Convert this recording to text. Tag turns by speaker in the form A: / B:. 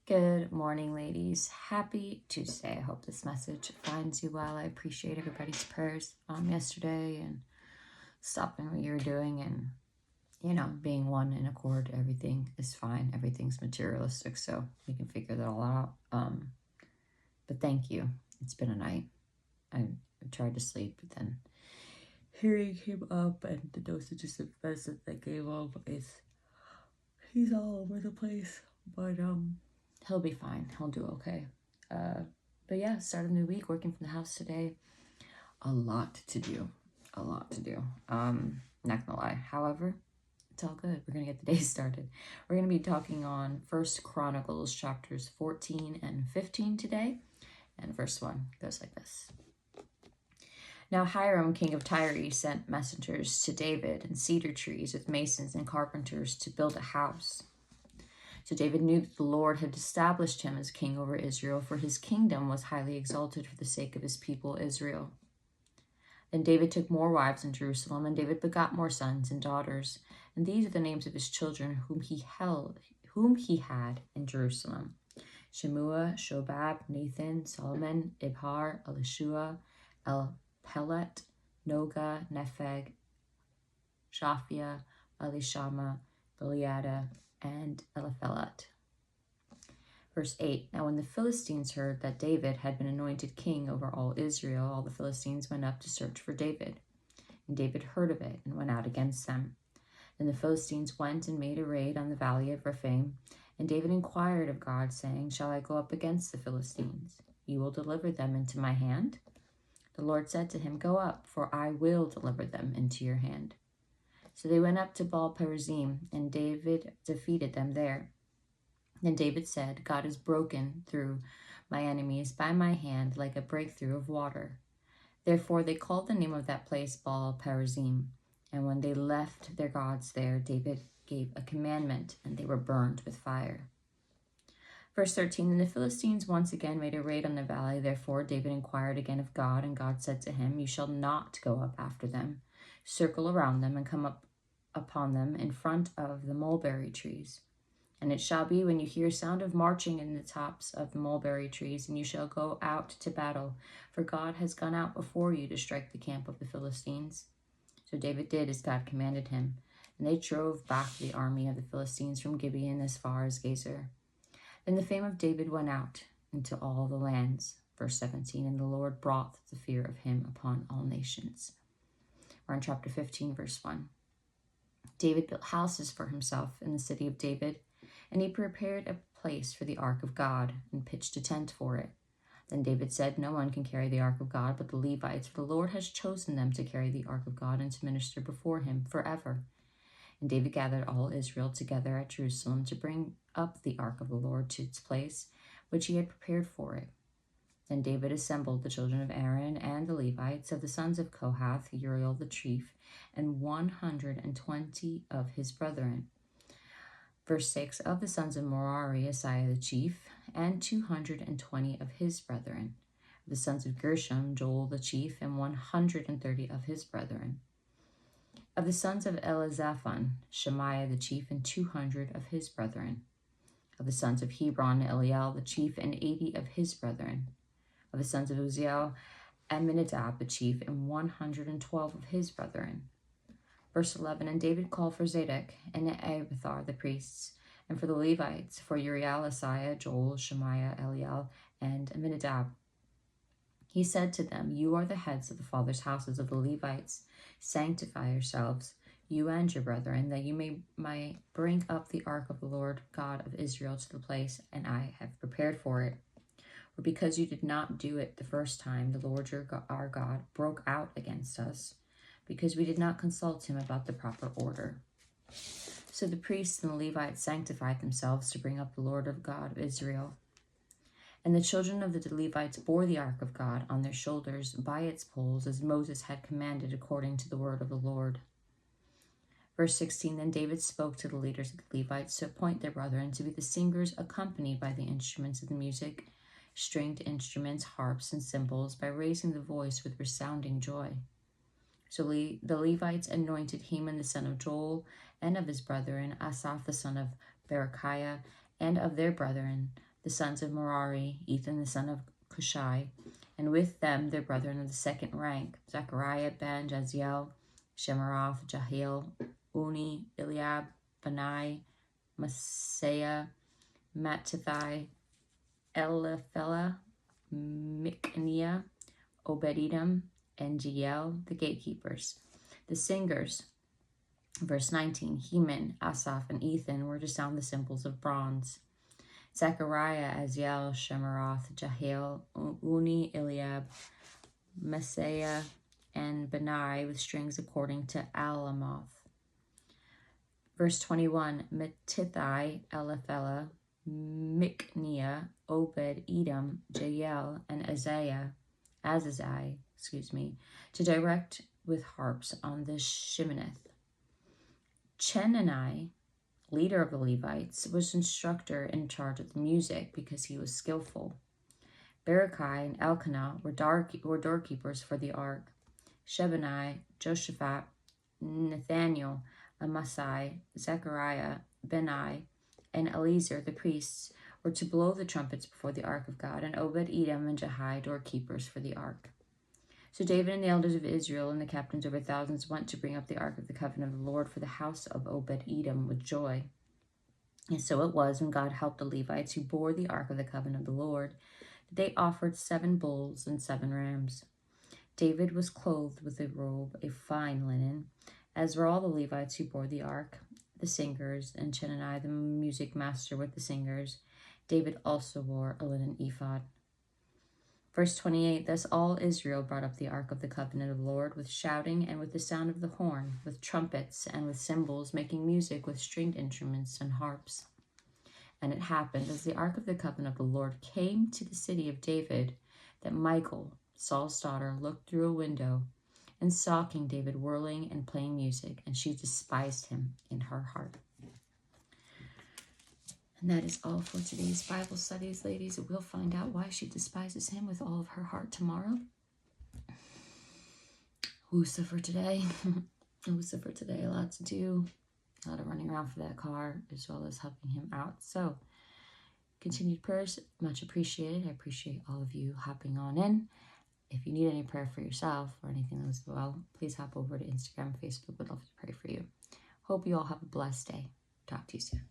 A: Good morning, ladies. Happy Tuesday. I hope this message finds you well. I appreciate everybody's prayers yesterday and stopping what you're doing and, being one in accord. Everything is fine. Everything's materialistic, so we can figure that all out. But thank you. It's been a night. I tried to sleep, but then hearing him up and the dosages of medicine that gave up he's all over the place. But he'll be fine. He'll do okay. But yeah, start a new week working from the house today. A lot to do. Not gonna lie. However, it's all good. We're gonna get the day started. We're gonna be talking on First Chronicles chapters 14 and 15 today. And verse 1 goes like this. Now Hiram, king of Tyre, sent messengers to David and cedar trees with masons and carpenters to build a house. So David knew that the Lord had established him as king over Israel, for his kingdom was highly exalted for the sake of his people Israel. Then David took more wives in Jerusalem, and David begot more sons and daughters. And these are the names of his children whom he had in Jerusalem: Shemua, Shobab, Nathan, Solomon, Ibhar, Elishua, Elpelet, Noga, Nepheg, Shaphia, Elishama, Eliada, and Eliphelet. Verse 8, Now when the Philistines heard that David had been anointed king over all Israel, all the Philistines went up to search for David. And David heard of it and went out against them. Then the Philistines went and made a raid on the valley of Rephaim. And David inquired of God, saying, Shall I go up against the Philistines? You will deliver them into my hand? The Lord said to him, Go up, for I will deliver them into your hand. So they went up to Baal-perazim, and David defeated them there. Then David said, God has broken through my enemies by my hand like a breakthrough of water. Therefore they called the name of that place Baal-perazim. And when they left their gods there, David gave a commandment, and they were burned with fire. Verse 13, And the Philistines once again made a raid on the valley. Therefore David inquired again of God, and God said to him, You shall not go up after them. Circle around them and come up upon them in front of the mulberry trees. And it shall be when you hear a sound of marching in the tops of the mulberry trees, and you shall go out to battle, for God has gone out before you to strike the camp of the Philistines. So David did as God commanded him, and they drove back the army of the Philistines from Gibeon as far as Gezer. Then the fame of David went out into all the lands. Verse 17, And the Lord brought the fear of him upon all nations. We're in chapter 15, verse 1. David built houses for himself in the city of David, and he prepared a place for the ark of God and pitched a tent for it. Then David said, No one can carry the ark of God but the Levites, for the Lord has chosen them to carry the ark of God and to minister before him forever. And David gathered all Israel together at Jerusalem to bring up the ark of the Lord to its place, which he had prepared for it. Then David assembled the children of Aaron and the Levites of the sons of Kohath, Uriel the chief, and 120 of his brethren. Verse 6, Of the sons of Merari, Asaiah the chief, and 220 of his brethren. Of the sons of Gershom, Joel the chief, and 130 of his brethren. Of the sons of Elizaphan, Shemaiah the chief, and 200 of his brethren. Of the sons of Hebron, Eliel the chief, and 80 of his brethren. Of the sons of Uzzah, Aminadab the chief, and 112 of his brethren. Verse 11, And David called for Zadok and Abiathar the priests, and for the Levites, for Uriel, Asaiah, Joel, Shemaiah, Eliel, and Aminadab. He said to them, You are the heads of the fathers' houses of the Levites. Sanctify yourselves, you and your brethren, that you may bring up the ark of the Lord God of Israel to the place, and I have prepared for it. For because you did not do it the first time, the Lord our God broke out against us, because we did not consult him about the proper order. So the priests and the Levites sanctified themselves to bring up the Lord of God of Israel. And the children of the Levites bore the ark of God on their shoulders by its poles, as Moses had commanded according to the word of the Lord. Verse 16, Then David spoke to the leaders of the Levites to appoint their brethren to be the singers accompanied by the instruments of the music, stringed instruments, harps, and cymbals, by raising the voice with resounding joy. So the Levites anointed Heman the son of Joel, and of his brethren, Asaph the son of Berechiah, and of their brethren, the sons of Merari, Ethan the son of Cushai, and with them their brethren of the second rank, Zechariah ben Jaziel, Shemarath, Jahiel, Uni, Eliab, Benai, Maaseiah, Mattithai, Eliphelah, Micniah, Obed-edom, and Jeiel, the gatekeepers. The singers, verse 19, Heman, Asaph, and Ethan were to sound the cymbals of bronze. Zechariah, Aziel, Shemarath, Jahiel, Uni, Eliab, Maaseiah, and Benai with strings according to Alamoth. Verse 21, Mattithai, Eliphelah, Micniah, Obed-edom, Jeiel, and Azaziah, to direct with harps on the Sheminith. Chenani, leader of the Levites, was instructor in charge of the music because he was skillful. Berechiah and Elkanah were doorkeepers for the ark. Shebaniah, Joshaphat, Nathaniel, Amasai, Zechariah, Benai, and Eliezer, the priests, were to blow the trumpets before the ark of God, and Obed-edom and Jehai, doorkeepers for the ark. So David and the elders of Israel and the captains over thousands went to bring up the ark of the covenant of the Lord for the house of Obed-edom with joy. And so it was when God helped the Levites who bore the ark of the covenant of the Lord, that they offered 7 bulls and 7 rams. David was clothed with a robe, a fine linen, as were all the Levites who bore the ark, the singers, and Chenani the music master with the singers. David also wore a linen ephod. Verse 28, thus all Israel brought up the ark of the covenant of the Lord with shouting and with the sound of the horn, with trumpets and with cymbals, making music with stringed instruments and harps. And it happened, as the ark of the covenant of the Lord came to the city of David, that Michal, Saul's daughter, looked through a window and saw King David whirling and playing music, and she despised him in her heart. And that is all for today's Bible studies, ladies. We'll find out why she despises him with all of her heart tomorrow. Uzzah for today. Uzzah for today. A lot to do. A lot of running around for that car, as well as helping him out. So, continued prayers, much appreciated. I appreciate all of you hopping on in. If you need any prayer for yourself or anything as well, please hop over to Instagram and Facebook. Would love to pray for you. Hope you all have a blessed day. Talk to you soon.